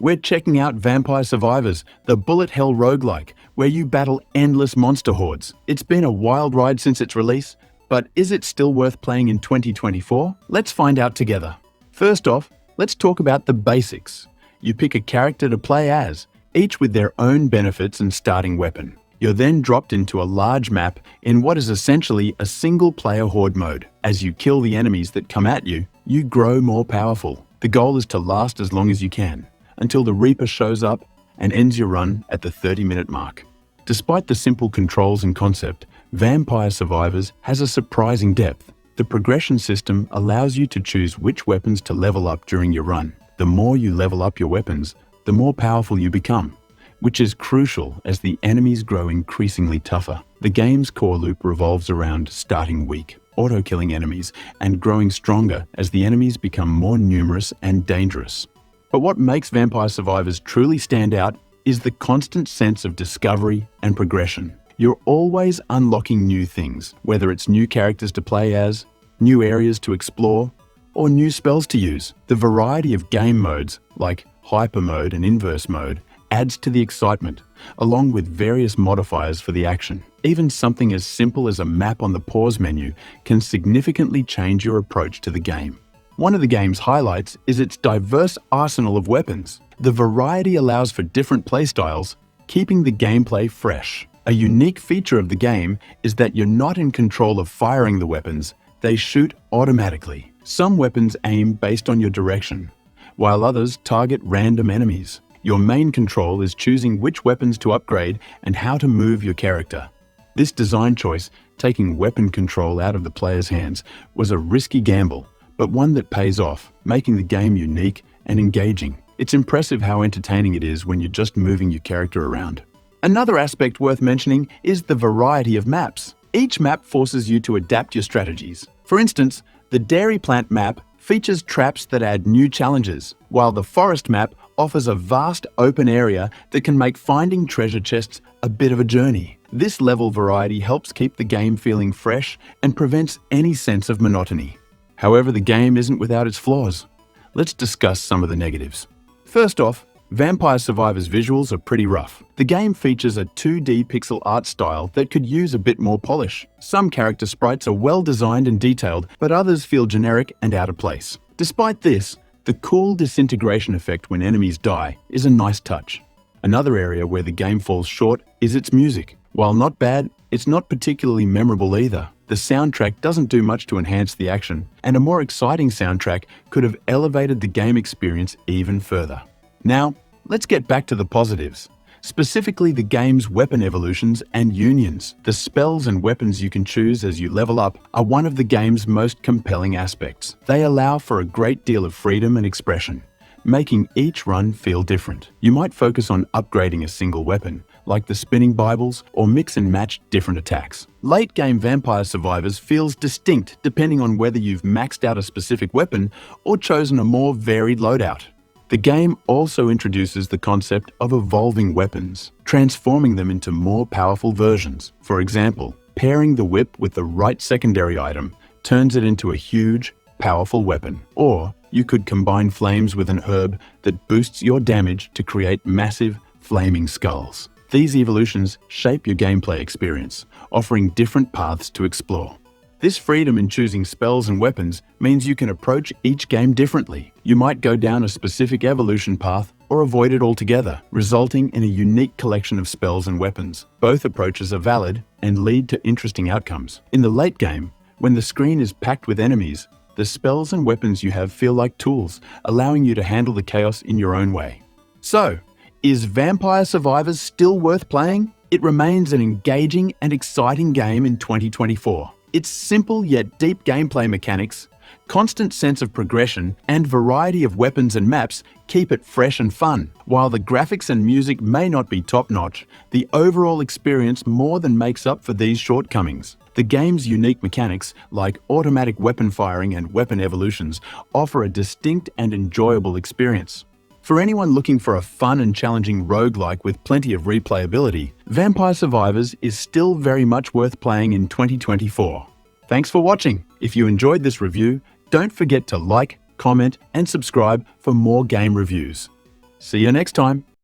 we're checking out Vampire Survivors, the bullet hell roguelike, where you battle endless monster hordes. It's been a wild ride since its release, but is it still worth playing in 2024? Let's find out together. First off, let's talk about the basics. You pick a character to play as, each with their own benefits and starting weapon. You're then dropped into a large map in what is essentially a single-player horde mode. As you kill the enemies that come at you, you grow more powerful. The goal is to last as long as you can, until the Reaper shows up and ends your run at the 30-minute mark. Despite the simple controls and concept, Vampire Survivors has a surprising depth. The progression system allows you to choose which weapons to level up during your run. The more you level up your weapons, the more powerful you become, which is crucial as the enemies grow increasingly tougher. The game's core loop revolves around starting weak, auto-killing enemies, and growing stronger as the enemies become more numerous and dangerous. But what makes Vampire Survivors truly stand out is the constant sense of discovery and progression. You're always unlocking new things, whether it's new characters to play as, new areas to explore, or new spells to use. The variety of game modes, like hyper mode and inverse mode, adds to the excitement, along with various modifiers for the action. Even something as simple as a map on the pause menu can significantly change your approach to the game. One of the game's highlights is its diverse arsenal of weapons. The variety allows for different playstyles, keeping the gameplay fresh. A unique feature of the game is that you're not in control of firing the weapons, they shoot automatically. Some weapons aim based on your direction, while others target random enemies. Your main control is choosing which weapons to upgrade and how to move your character. This design choice, taking weapon control out of the player's hands, was a risky gamble, but one that pays off, making the game unique and engaging. It's impressive how entertaining it is when you're just moving your character around. Another aspect worth mentioning is the variety of maps. Each map forces you to adapt your strategies. For instance, the Dairy Plant map features traps that add new challenges, while the Forest map offers a vast open area that can make finding treasure chests a bit of a journey. This level variety helps keep the game feeling fresh and prevents any sense of monotony. However, the game isn't without its flaws. Let's discuss some of the negatives. First off, Vampire Survivors' visuals are pretty rough. The game features a 2D pixel art style that could use a bit more polish. Some character sprites are well designed and detailed, but others feel generic and out of place. Despite this, the cool disintegration effect when enemies die is a nice touch. Another area where the game falls short is its music. While not bad, it's not particularly memorable either. The soundtrack doesn't do much to enhance the action, and a more exciting soundtrack could have elevated the game experience even further. Now, let's get back to the positives. Specifically the game's weapon evolutions and unions. The spells and weapons you can choose as you level up are one of the game's most compelling aspects. They allow for a great deal of freedom and expression, making each run feel different. You might focus on upgrading a single weapon, like the spinning Bibles, or mix and match different attacks. Late-game Vampire Survivors feels distinct depending on whether you've maxed out a specific weapon or chosen a more varied loadout. The game also introduces the concept of evolving weapons, transforming them into more powerful versions. For example, pairing the whip with the right secondary item turns it into a huge, powerful weapon. Or you could combine flames with an herb that boosts your damage to create massive, flaming skulls. These evolutions shape your gameplay experience, offering different paths to explore. This freedom in choosing spells and weapons means you can approach each game differently. You might go down a specific evolution path or avoid it altogether, resulting in a unique collection of spells and weapons. Both approaches are valid and lead to interesting outcomes. In the late game, when the screen is packed with enemies, the spells and weapons you have feel like tools, allowing you to handle the chaos in your own way. So, is Vampire Survivors still worth playing? It remains an engaging and exciting game in 2024. Its simple yet deep gameplay mechanics, constant sense of progression, and variety of weapons and maps keep it fresh and fun. While the graphics and music may not be top-notch, the overall experience more than makes up for these shortcomings. The game's unique mechanics, like automatic weapon firing and weapon evolutions, offer a distinct and enjoyable experience. For anyone looking for a fun and challenging roguelike with plenty of replayability, Vampire Survivors is still very much worth playing in 2024. Thanks for watching. If you enjoyed this review, don't forget to like, comment, and subscribe for more game reviews. See you next time.